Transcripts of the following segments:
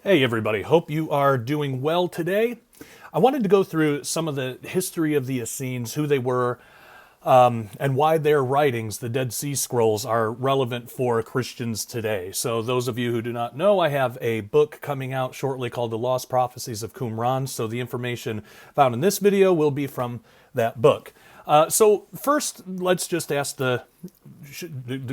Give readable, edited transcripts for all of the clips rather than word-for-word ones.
Hey everybody, hope you are doing well today. I wanted to go through some of the history of the Essenes, who they were, and why their writings, the Dead Sea Scrolls, are relevant for Christians today. So those of you who do not know, I have a book coming out shortly called The Lost Prophecies of Qumran, so the information found in this video will be from that book. So first, let's just ask the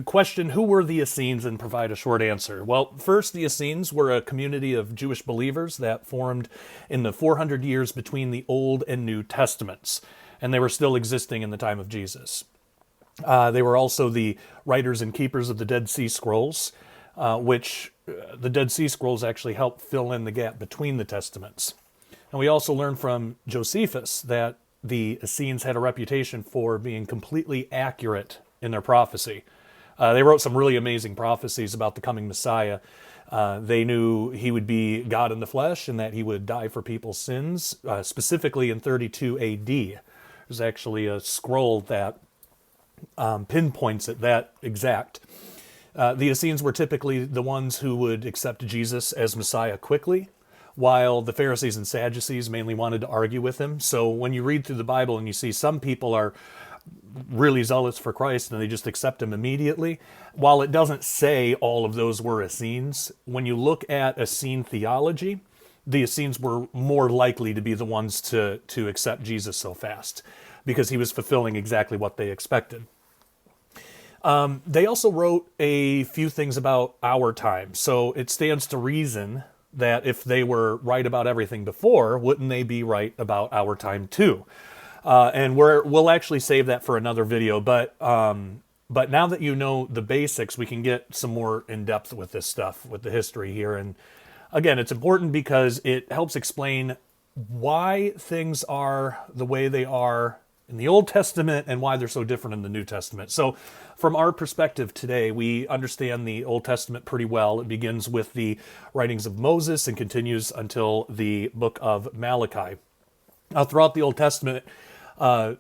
question, who were the Essenes, and provide a short answer. Well, first, the Essenes were a community of Jewish believers that formed in the 400 years between the Old and New Testaments, and they were still existing in the time of Jesus. They were also the writers and keepers of the Dead Sea Scrolls, which the Dead Sea Scrolls actually help fill in the gap between the Testaments. And we also learn from Josephus that the Essenes had a reputation for being completely accurate in their prophecy. They wrote some really amazing prophecies about the coming Messiah. They knew he would be God in the flesh and that he would die for people's sins, specifically in 32 AD. There's actually a scroll that pinpoints it that exact. The Essenes were typically the ones who would accept Jesus as Messiah quickly, while the Pharisees and Sadducees mainly wanted to argue with him. So when you read through the Bible and you see some people are really zealous for Christ and they just accept him immediately, while it doesn't say all of those were Essenes, when you look at Essene theology, the Essenes were more likely to be the ones to accept Jesus so fast, because he was fulfilling exactly what they expected. They also wrote a few things about our time, so it stands to reason that if they were right about everything before, wouldn't they be right about our time too? And we'll actually save that for another video, but now that you know the basics, we can get some more in depth with this stuff, with the history here. And again, it's important because it helps explain why things are the way they are in the Old Testament and why they're so different in the New Testament. So from our perspective today, we understand the Old Testament pretty well. It begins with the writings of Moses and continues until the book of Malachi. Now, throughout the Old Testament,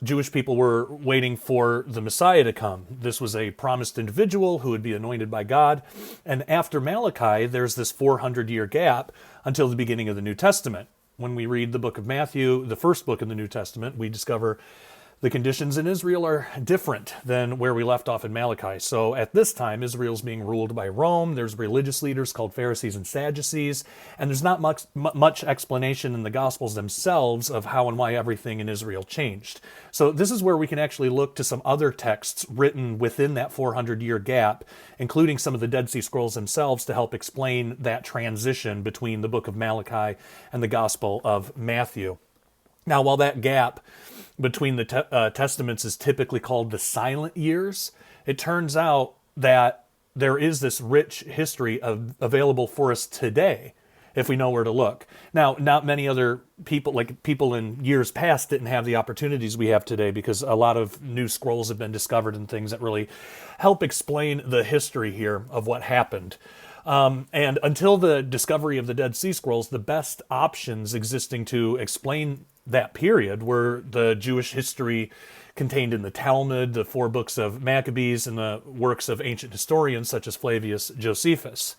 Jewish people were waiting for the Messiah to come. This was a promised individual who would be anointed by God. And after Malachi, there's this 400-year gap until the beginning of the New Testament. When we read the book of Matthew, the first book in the New Testament, we discover the conditions in Israel are different than where we left off in Malachi. So at this time, Israel's being ruled by Rome. There's religious leaders called Pharisees and Sadducees, and there's not much explanation in the Gospels themselves of how and why everything in Israel changed. So this is where we can actually look to some other texts written within that 400-year gap, including some of the Dead Sea Scrolls themselves, to help explain that transition between the book of Malachi and the Gospel of Matthew. Now, while that gap between the testaments is typically called the silent years, it turns out that there is this rich history available for us today if we know where to look. Now, not many other people, like people in years past, didn't have the opportunities we have today, because a lot of new scrolls have been discovered and things that really help explain the history here of what happened. And until the discovery of the Dead Sea Scrolls, the best options existing to explain that period were the Jewish history contained in the Talmud, the 4 books of Maccabees, and the works of ancient historians such as Flavius Josephus.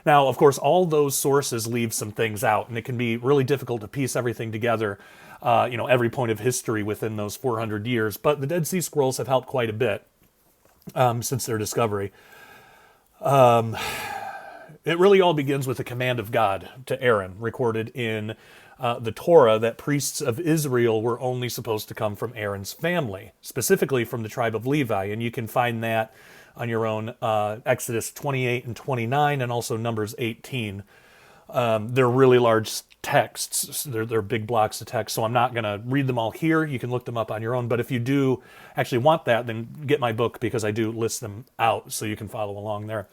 Now, of course, all those sources leave some things out, and it can be really difficult to piece everything together, every point of history within those 400 years. But the Dead Sea Scrolls have helped quite a bit since their discovery. It really all begins with the command of God to Aaron, recorded in the Torah, that priests of Israel were only supposed to come from Aaron's family, specifically from the tribe of Levi. And you can find that on your own, Exodus 28 and 29, and also Numbers 18. They're really large texts. They're big blocks of text, so I'm not going to read them all here. You can look them up on your own. But if you do actually want that, then get my book, because I do list them out so you can follow along there.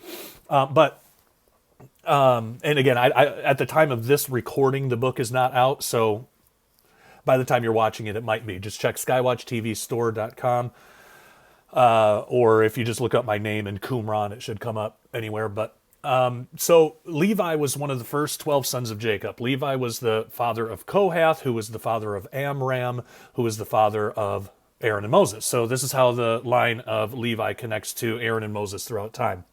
And again, I at the time of this recording, the book is not out, so by the time you're watching it, it might be. Just check skywatchtvstore.com, or if you just look up my name in Qumran, it should come up anywhere. But so Levi was one of the first 12 sons of Jacob. Levi was the father of Kohath, who was the father of Amram, who was the father of Aaron and Moses. So this is how the line of Levi connects to Aaron and Moses throughout time.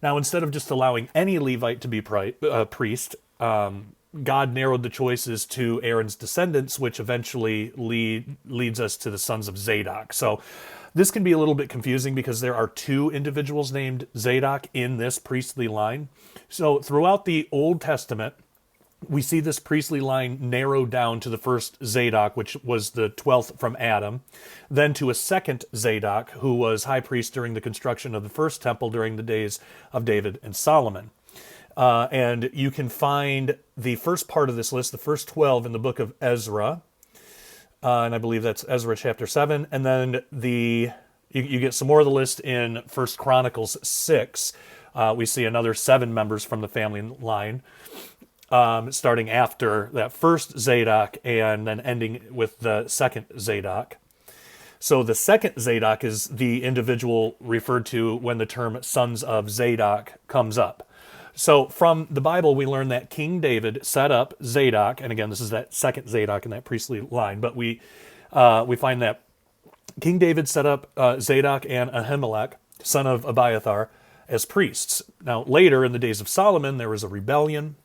Now, instead of just allowing any Levite to be priest, God narrowed the choices to Aaron's descendants, which eventually leads us to the sons of Zadok. So this can be a little bit confusing because there are two individuals named Zadok in this priestly line. So throughout the Old Testament, we see this priestly line narrowed down to the first Zadok, which was the 12th from Adam, then to a second Zadok, who was high priest during the construction of the first temple during the days of David and Solomon. And you can find the first part of this list, the first 12, in the book of Ezra, and I believe that's Ezra chapter 7, and then you get some more of the list in 1 Chronicles 6. We see another 7 members from the family line, starting after that first Zadok and then ending with the second Zadok. So the second Zadok is the individual referred to when the term sons of Zadok comes up. So from the Bible, we learn that King David set up Zadok, and again, this is that second Zadok in that priestly line, but we find that King David set up Zadok and Ahimelech, son of Abiathar, as priests. Now, later in the days of Solomon, there was a rebellion,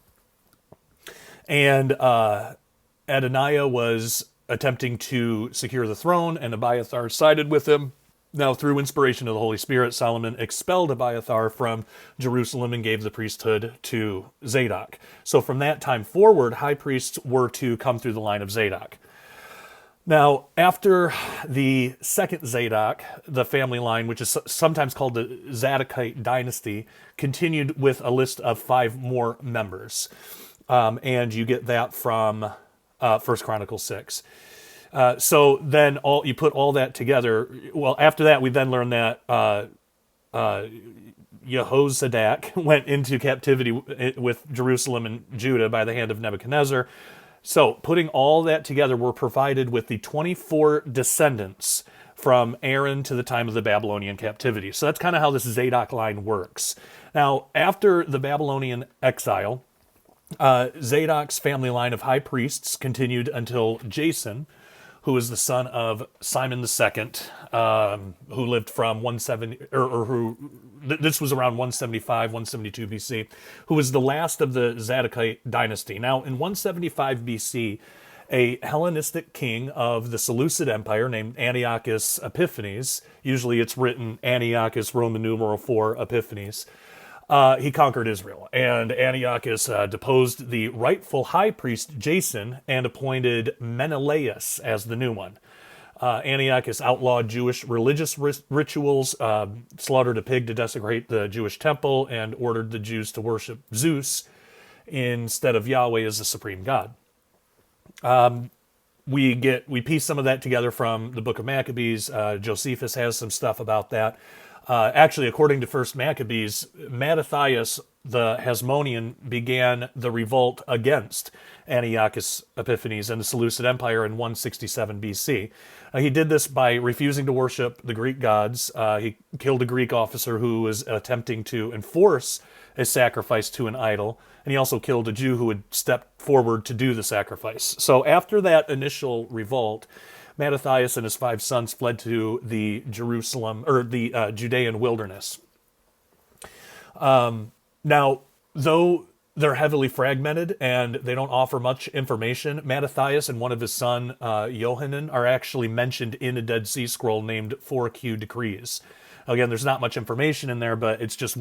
and Adoniah was attempting to secure the throne, and Abiathar sided with him. Now, through inspiration of the Holy Spirit, Solomon expelled Abiathar from Jerusalem and gave the priesthood to Zadok. So from that time forward, high priests were to come through the line of Zadok. Now, after the second Zadok, the family line, which is sometimes called the Zadokite dynasty, continued with a list of 5 more members. And you get that from 1 Chronicles 6. So then you put all that together. Well, after that, we then learn that Jehozadak went into captivity with Jerusalem and Judah by the hand of Nebuchadnezzar. So putting all that together, we're provided with the 24 descendants from Aaron to the time of the Babylonian captivity. So that's kind of how this Zadok line works. Now, after the Babylonian exile, Zadok's family line of high priests continued until Jason, who is the son of Simon II, who lived from 170, this was around 175, 172 BC, who was the last of the Zadokite dynasty. Now, in 175 BC, a Hellenistic king of the Seleucid Empire named Antiochus Epiphanes, usually it's written Antiochus Roman numeral 4 Epiphanes, he conquered Israel, and Antiochus deposed the rightful high priest Jason and appointed Menelaus as the new one. Antiochus outlawed Jewish religious rituals, slaughtered a pig to desecrate the Jewish temple, and ordered the Jews to worship Zeus instead of Yahweh as the supreme God. We piece some of that together from the book of Maccabees. Josephus has some stuff about that. Actually, according to First Maccabees, Mattathias, the Hasmonean, began the revolt against Antiochus Epiphanes and the Seleucid Empire in 167 BC. He did this by refusing to worship the Greek gods. He killed a Greek officer who was attempting to enforce a sacrifice to an idol, and he also killed a Jew who had stepped forward to do the sacrifice. So after that initial revolt, Mattathias and his 5 sons fled to the Judean wilderness. Now, though they're heavily fragmented and they don't offer much information, Mattathias and one of his son, Johanan, are actually mentioned in a Dead Sea Scroll named 4Q Decrees. Again, there's not much information in there, but it's just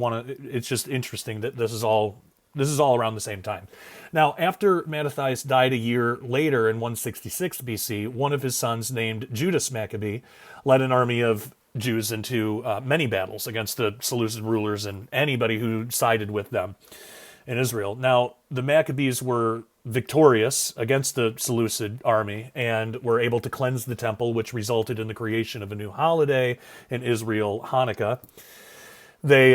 interesting that this is all around the same time. Now, after Mattathias died a year later in 166 BC, one of his sons, named Judas Maccabee, led an army of Jews into many battles against the Seleucid rulers and anybody who sided with them in Israel. Now, the Maccabees were victorious against the Seleucid army and were able to cleanse the temple, which resulted in the creation of a new holiday in Israel, Hanukkah. They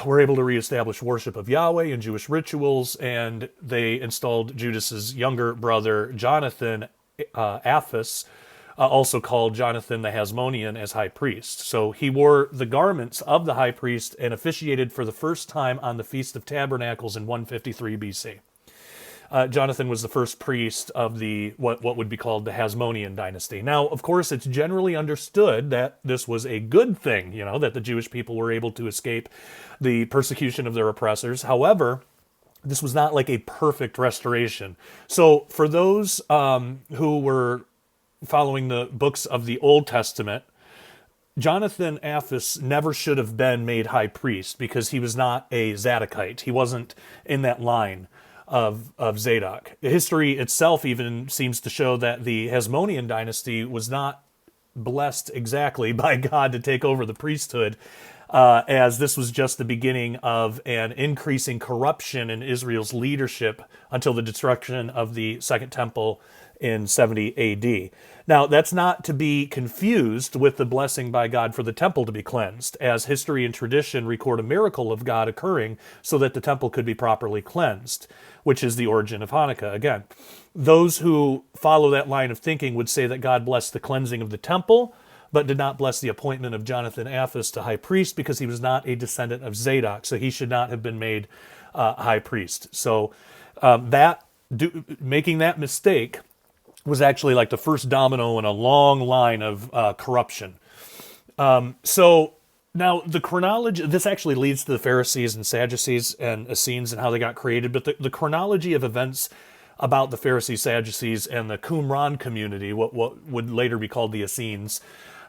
were able to reestablish worship of Yahweh and Jewish rituals, and they installed Judas's younger brother, Jonathan Aphus, also called Jonathan the Hasmonean, as high priest. So he wore the garments of the high priest and officiated for the first time on the Feast of Tabernacles in 153 BC. Jonathan was the first priest of the what would be called the Hasmonean dynasty. Now, of course, it's generally understood that this was a good thing, that the Jewish people were able to escape the persecution of their oppressors. However, This was not like a perfect restoration. So for those who were following the books of the Old Testament, Jonathan Apphus never should have been made high priest because he was not a Zadokite. He wasn't in that line of Zadok. History itself even seems to show that the Hasmonean dynasty was not blessed exactly by God to take over the priesthood, as this was just the beginning of an increasing corruption in Israel's leadership until the destruction of the Second Temple in 70 AD. Now, that's not to be confused with the blessing by God for the temple to be cleansed, as history and tradition record a miracle of God occurring so that the temple could be properly cleansed, which is the origin of Hanukkah. Again, those who follow that line of thinking would say that God blessed the cleansing of the temple, but did not bless the appointment of Jonathan Apphus to high priest because he was not a descendant of Zadok, so he should not have been made high priest. So making that mistake was actually like the first domino in a long line of corruption. So now the chronology, this actually leads to the Pharisees and Sadducees and Essenes and how they got created, but the chronology of events about the Pharisees, Sadducees, and the Qumran community, what would later be called the Essenes,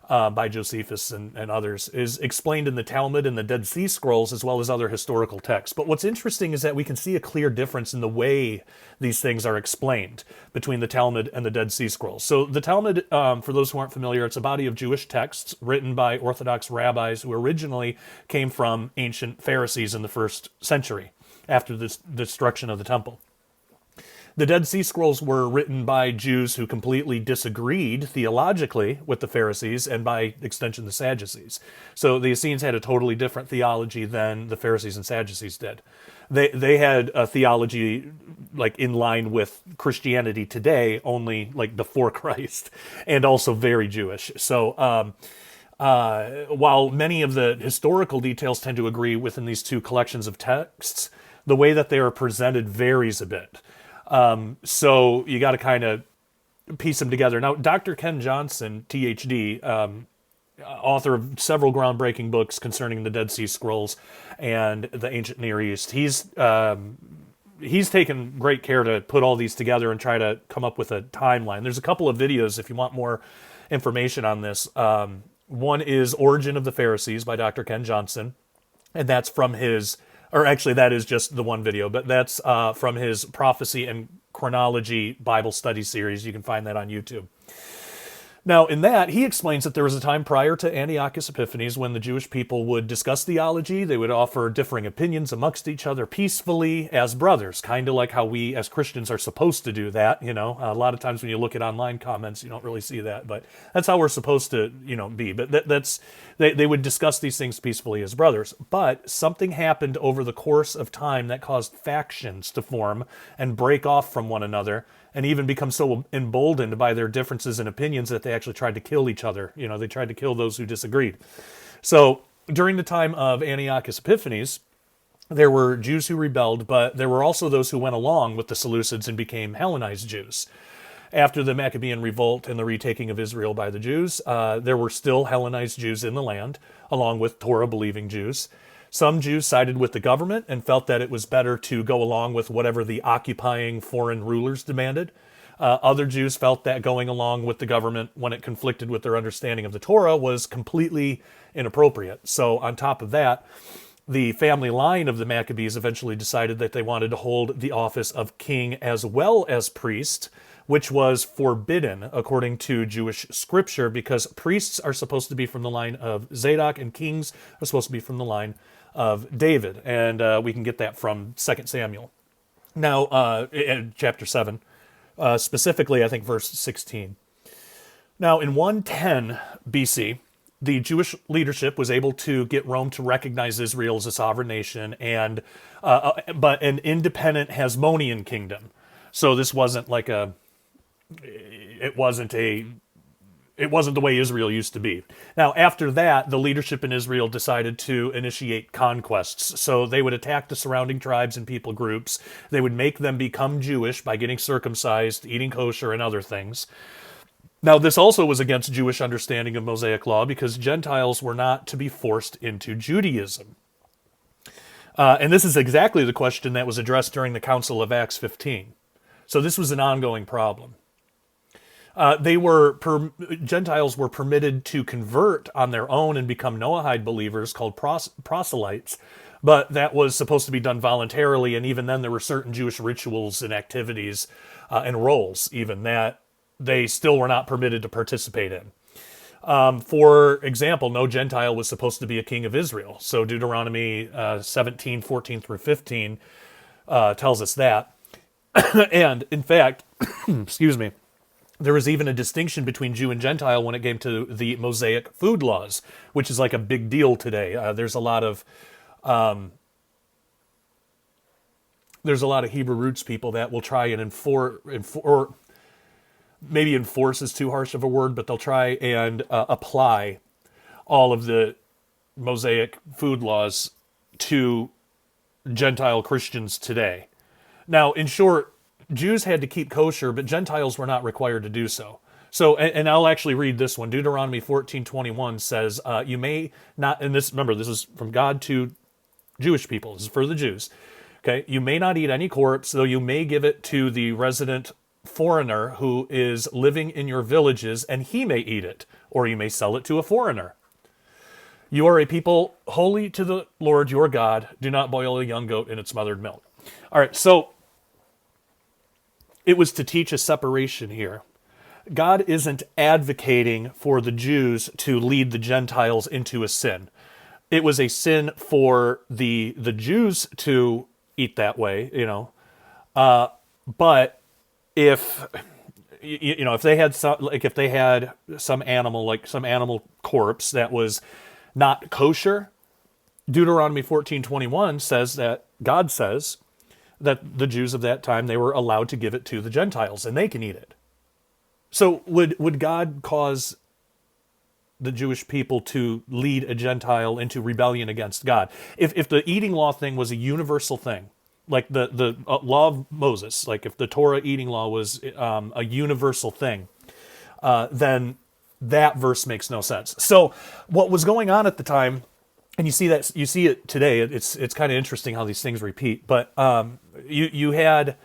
by Josephus and others, is explained in the Talmud and the Dead Sea Scrolls as well as other historical texts. But what's interesting is that we can see a clear difference in the way these things are explained between the Talmud and the Dead Sea Scrolls. So the Talmud, for those who aren't familiar, it's a body of Jewish texts written by Orthodox rabbis who originally came from ancient Pharisees in the first century after the destruction of the temple. The Dead Sea Scrolls were written by Jews who completely disagreed theologically with the Pharisees and by extension the Sadducees. So the Essenes had a totally different theology than the Pharisees and Sadducees did. They had a theology like in line with Christianity today, only like before Christ, and also very Jewish. So while many of the historical details tend to agree within these two collections of texts, the way that they are presented varies a bit. So you got to kind of piece them together. Now, Dr. Ken Johnson, THD, author of several groundbreaking books concerning the Dead Sea Scrolls and the ancient Near East, he's taken great care to put all these together and try to come up with a timeline. There's a couple of videos if you want more information on this. One is Origin of the Pharisees by Dr. Ken Johnson, and that's from his... Or actually, that is just the one video, but that's from his Prophecy and Chronology Bible Study series. You can find that on YouTube. Now, in that, he explains that there was a time prior to Antiochus Epiphanes when the Jewish people would discuss theology. They would offer differing opinions amongst each other peacefully as brothers, kind of like how we as Christians are supposed to do that. You know, a lot of times when you look at online comments, you don't really see that, but that's how we're supposed to, be. But they would discuss these things peacefully as brothers. But something happened over the course of time that caused factions to form and break off from one another, and even become so emboldened by their differences in opinions that they actually tried to kill each other. They tried to kill those who disagreed. So during the time of Antiochus Epiphanes, there were Jews who rebelled, but there were also those who went along with the Seleucids and became Hellenized Jews. After the Maccabean revolt and the retaking of Israel by the Jews, there were still Hellenized Jews in the land, along with Torah-believing Jews. Some Jews sided with the government and felt that it was better to go along with whatever the occupying foreign rulers demanded. Other Jews felt that going along with the government when it conflicted with their understanding of the Torah was completely inappropriate. So on top of that, the family line of the Maccabees eventually decided that they wanted to hold the office of king as well as priest, which was forbidden according to Jewish scripture because priests are supposed to be from the line of Zadok and kings are supposed to be from the line of David. And we can get that from 2 Samuel. Now, in chapter 7, specifically, I think verse 16. Now, in 110 BC, the Jewish leadership was able to get Rome to recognize Israel as a sovereign nation and but an independent Hasmonean kingdom. So this wasn't like it wasn't the way Israel used to be. Now, after that, the leadership in Israel decided to initiate conquests. So they would attack the surrounding tribes and people groups. They would make them become Jewish by getting circumcised, eating kosher, and other things. Now, this also was against Jewish understanding of Mosaic law because Gentiles were not to be forced into Judaism. And this is exactly the question that was addressed during the Council of Acts 15. So this was an ongoing problem. Gentiles were permitted to convert on their own and become Noahide believers called proselytes, but that was supposed to be done voluntarily, and even then there were certain Jewish rituals and activities and roles even that they still were not permitted to participate in. For example, no Gentile was supposed to be a king of Israel. So Deuteronomy 17, 14 through 15 tells us that. And in fact, excuse me, there was even a distinction between Jew and Gentile when it came to the Mosaic food laws, which is like a big deal today. There's a lot of Hebrew roots people that will try and or maybe enforce is too harsh of a word, but they'll try and apply all of the Mosaic food laws to Gentile Christians today. Now, in short, Jews had to keep kosher, but Gentiles were not required to do so. So, and I'll actually read this one. Deuteronomy 14:21 says, "You may not," and this, remember, this is from God to Jewish people. This is for the Jews. Okay, "You may not eat any corpse, though you may give it to the resident foreigner who is living in your villages, and he may eat it, or you may sell it to a foreigner. You are a people holy to the Lord your God. Do not boil a young goat in its mothered milk." All right, so it was to teach a separation here. God isn't advocating for the Jews to lead the Gentiles into a sin. It was a sin for the Jews to eat that way, but if they had some animal, like some animal corpse that was not kosher, Deuteronomy 14:21 says that God says that the Jews of that time, they were allowed to give it to the Gentiles and they can eat it. So would God cause the Jewish people to lead a Gentile into rebellion against God? If the eating law thing was a universal thing, like the law of Moses, like if the Torah eating law was a universal thing, then that verse makes no sense. So what was going on at the time, and you see it today. It's kind of interesting how these things repeat. But you had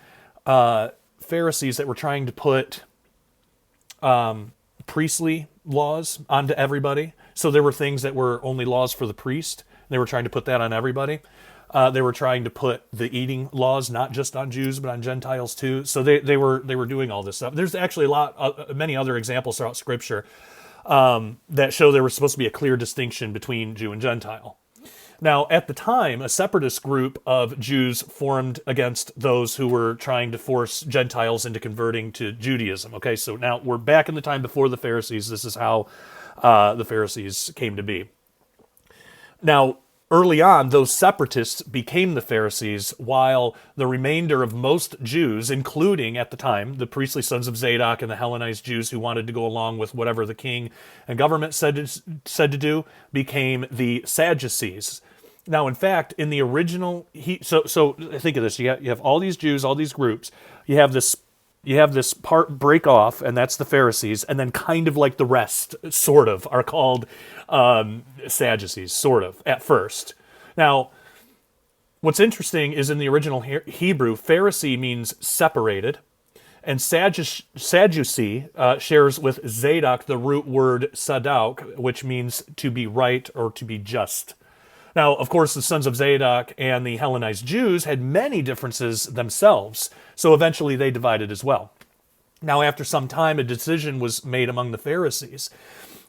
Pharisees that were trying to put priestly laws onto everybody. So there were things that were only laws for the priest. They were trying to put that on everybody. They were trying to put the eating laws not just on Jews but on Gentiles too. So they were doing all this stuff. There's actually many other examples throughout Scripture that show there was supposed to be a clear distinction between Jew and Gentile. Now, at the time, a separatist group of Jews formed against those who were trying to force Gentiles into converting to Judaism. Okay, so now we're back in the time before the Pharisees. This is how the Pharisees came to be. Now, early on, those separatists became the Pharisees, while the remainder of most Jews, including, at the time, the priestly sons of Zadok and the Hellenized Jews who wanted to go along with whatever the king and government said to do, became the Sadducees. Now, in fact, in the original, so think of this: you have all these Jews, all these groups. You have this part break off, and that's the Pharisees, and then kind of like the rest, sort of, are called Sadducees, sort of, at first. Now, what's interesting is in the original Hebrew, Pharisee means separated, and Sadducee shares with Zadok the root word Zadok, which means to be right or to be just. Now, of course, the sons of Zadok and the Hellenized Jews had many differences themselves, so eventually they divided as well. Now, after some time, a decision was made among the Pharisees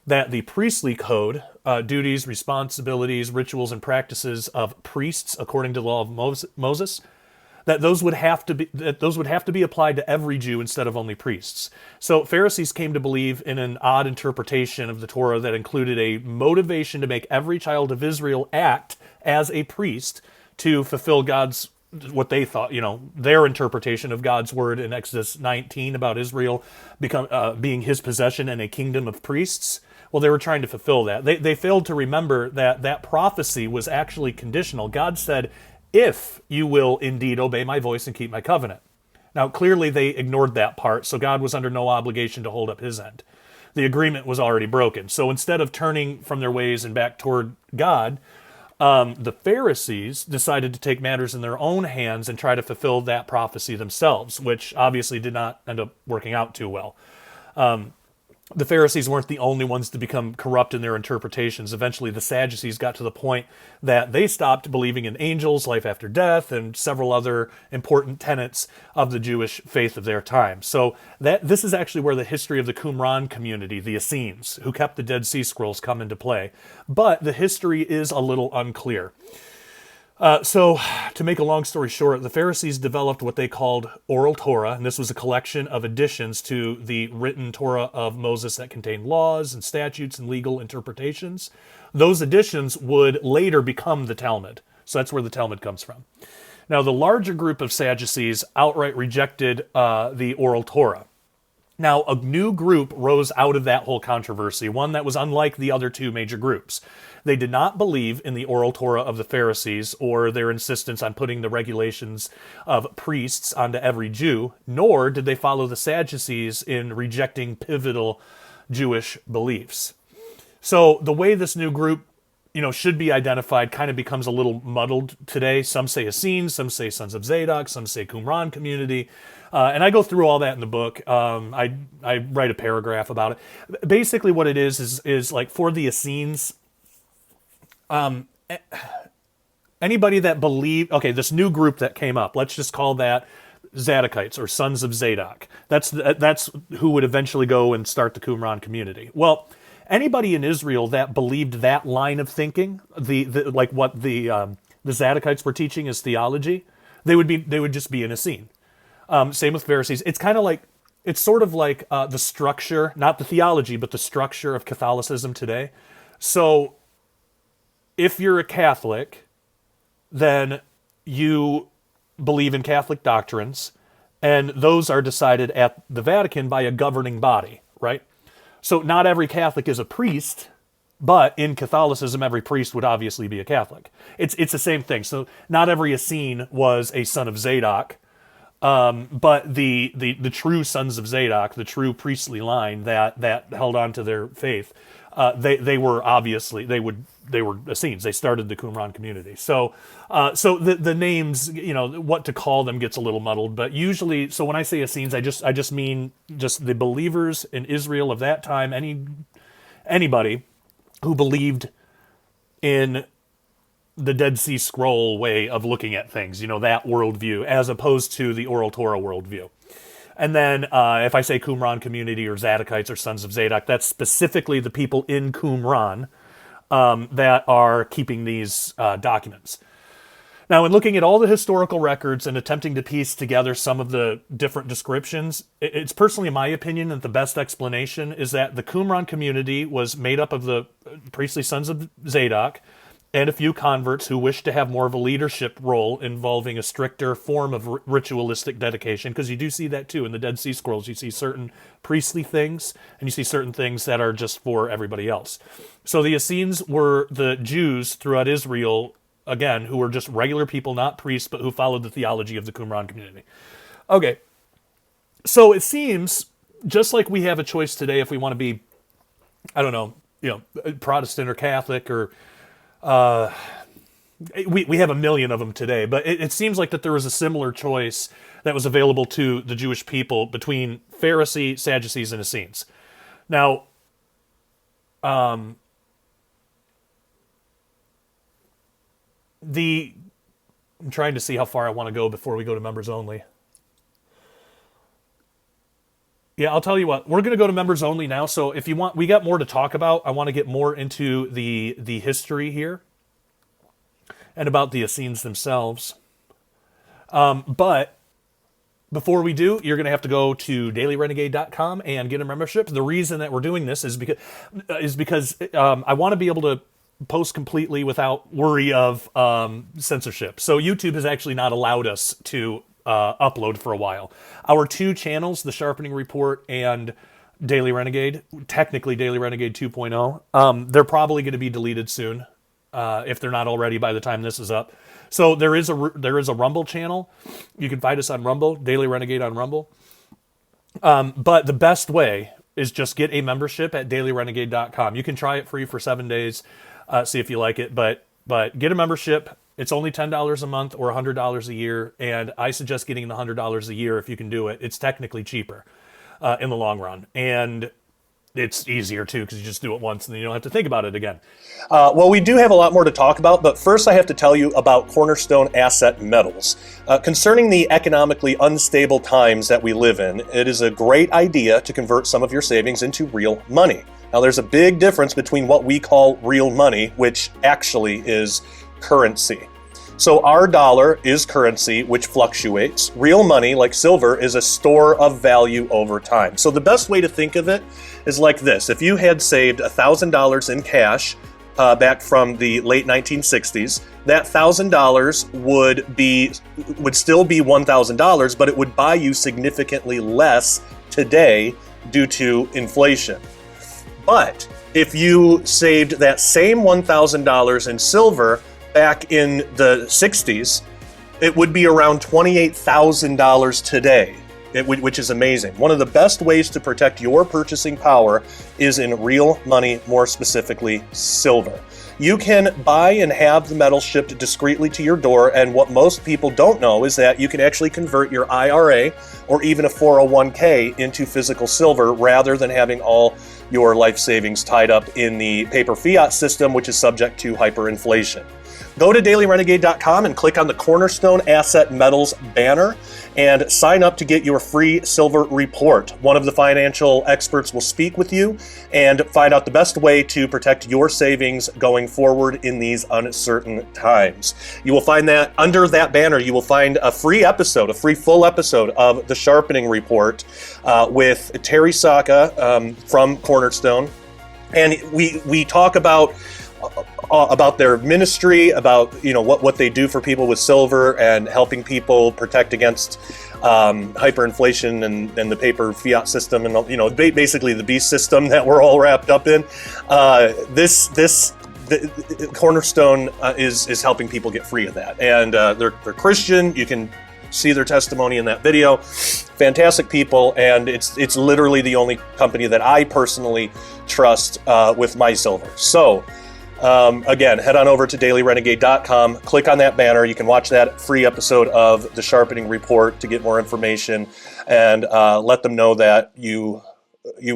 that the priestly code, duties, responsibilities, rituals, and practices of priests, according to the law of Moses, that those would have to be applied to every Jew instead of only priests. So Pharisees came to believe in an odd interpretation of the Torah that included a motivation to make every child of Israel act as a priest to fulfill what they thought, their interpretation of God's word in Exodus 19 about Israel being his possession and a kingdom of priests. Well, they were trying to fulfill that. They failed to remember that prophecy was actually conditional. God said, "If you will indeed obey my voice and keep my covenant." Now, clearly they ignored that part, so God was under no obligation to hold up his end. The agreement was already broken. So instead of turning from their ways and back toward God, The Pharisees decided to take matters in their own hands and try to fulfill that prophecy themselves, which obviously did not end up working out too well. The Pharisees weren't the only ones to become corrupt in their interpretations. Eventually, the Sadducees got to the point that they stopped believing in angels, life after death, and several other important tenets of the Jewish faith of their time. So this is actually where the history of the Qumran community, the Essenes, who kept the Dead Sea Scrolls, come into play. But the history is a little unclear. So, to make a long story short, the Pharisees developed what they called oral Torah, and this was a collection of additions to the written Torah of Moses that contained laws and statutes and legal interpretations. Those additions would later become the Talmud. So that's where the Talmud comes from. Now, the larger group of Sadducees outright rejected the oral Torah. Now, a new group rose out of that whole controversy, one that was unlike the other two major groups. They did not believe in the oral Torah of the Pharisees or their insistence on putting the regulations of priests onto every Jew, nor did they follow the Sadducees in rejecting pivotal Jewish beliefs. So the way this new group, should be identified kind of becomes a little muddled today. Some say Essenes, some say Sons of Zadok, some say Qumran community. And I go through all that in the book. I write a paragraph about it. Basically what it is like for the Essenes, anybody that believed, this new group that came up, let's just call that Zadokites or Sons of Zadok. That's who would eventually go and start the Qumran community. Well, anybody in Israel that believed that line of thinking, like what the Zadokites were teaching as theology, they would just be an Essene. Same with Pharisees. It's sort of like the structure, not the theology, but the structure of Catholicism today. So if you're a Catholic, then you believe in Catholic doctrines, and those are decided at the Vatican by a governing body, right? So not every Catholic is a priest, but in Catholicism, every priest would obviously be a Catholic. It's the same thing. So not every Essene was a son of Zadok, but the true sons of Zadok, the true priestly line that held on to their faith, they were obviously they were Essenes. They started the Qumran community. So the names, what to call them gets a little muddled. But usually, so when I say Essenes, I just mean just the believers in Israel of that time. Anybody who believed in the Dead Sea Scroll way of looking at things, that worldview, as opposed to the Oral Torah worldview. And then if I say Qumran community or Zadokites or Sons of Zadok, that's specifically the people in Qumran that are keeping these documents. Now, in looking at all the historical records and attempting to piece together some of the different descriptions, it's personally my opinion that the best explanation is that the Qumran community was made up of the priestly sons of Zadok and a few converts who wished to have more of a leadership role involving a stricter form of ritualistic dedication, because you do see that too in the Dead Sea Scrolls. You see certain priestly things, and you see certain things that are just for everybody else. So the Essenes were the Jews throughout Israel, again, who were just regular people, not priests, but who followed the theology of the Qumran community. Okay, so it seems, just like we have a choice today if we want to be, Protestant or Catholic or we have a million of them today, but it seems like that there was a similar choice that was available to the Jewish people between Pharisee, Sadducees, and Essenes. Now, I'm trying to see how far I want to go before we go to members only. Yeah, I'll tell you what. We're going to go to members only now. So if you want, we got more to talk about. I want to get more into the history here and about the Essenes themselves. But before we do, you're going to have to go to dailyrenegade.com and get a membership. The reason that we're doing this is because I want to be able to post completely without worry of censorship. So YouTube has actually not allowed us to upload for a while. Our two channels, The Sharpening Report and Daily Renegade, technically Daily Renegade 2.0, they're probably going to be deleted soon, if they're not already by the time this is up. So there is a Rumble channel. You can find us on Rumble, Daily Renegade on Rumble. But the best way is just get a membership at dailyrenegade.com. You can try it free for 7 days, see if you like it, but But get a membership. It's only $10 a month or $100 a year, and I suggest getting the $100 a year if you can do it. It's technically cheaper in the long run, and it's easier too because you just do it once and then you don't have to think about it again. Well, we do have a lot more to talk about, but first I have to tell you about Cornerstone Asset Metals. Concerning the economically unstable times that we live in, it is a great idea to convert some of your savings into real money. Now, there's a big difference between what we call real money, which actually is currency. So our dollar is currency, which fluctuates. Real money, like silver, is a store of value over time. So the best way to think of it is like this. If you had saved $1,000 in cash back from the late 1960s, that $1,000 would still be $1,000, but it would buy you significantly less today due to inflation. But if you saved that same $1,000 in silver back in the 60s, it would be around $28,000 today, which is amazing. One of the best ways to protect your purchasing power is in real money, more specifically silver. You can buy and have the metal shipped discreetly to your door, and what most people don't know is that you can actually convert your IRA or even a 401k into physical silver rather than having all your life savings tied up in the paper fiat system, which is subject to hyperinflation. Go to dailyrenegade.com and click on the Cornerstone Asset Metals banner and sign up to get your free silver report. One of the financial experts will speak with you and find out the best way to protect your savings going forward in these uncertain times. You will find that under that banner, you will find a free full episode of the Sharpening Report with Terry Saka from Cornerstone. And we talk about their ministry, about what they do for people with silver and helping people protect against hyperinflation and the paper fiat system and basically the beast system that we're all wrapped up in. The Cornerstone is helping people get free of that, and they're Christian. You can see their testimony in that video. Fantastic people, and it's literally the only company that I personally trust with my silver. So. Again, head on over to dailyrenegade.com, click on that banner. You can watch that free episode of the Sharpening Report to get more information, and let them know that you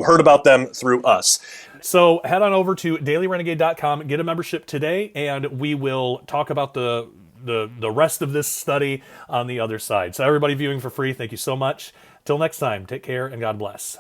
heard about them through us. So head on over to dailyrenegade.com, get a membership today, and we will talk about the rest of this study on the other side. So everybody viewing for free, thank you so much. Till next time, take care and God bless.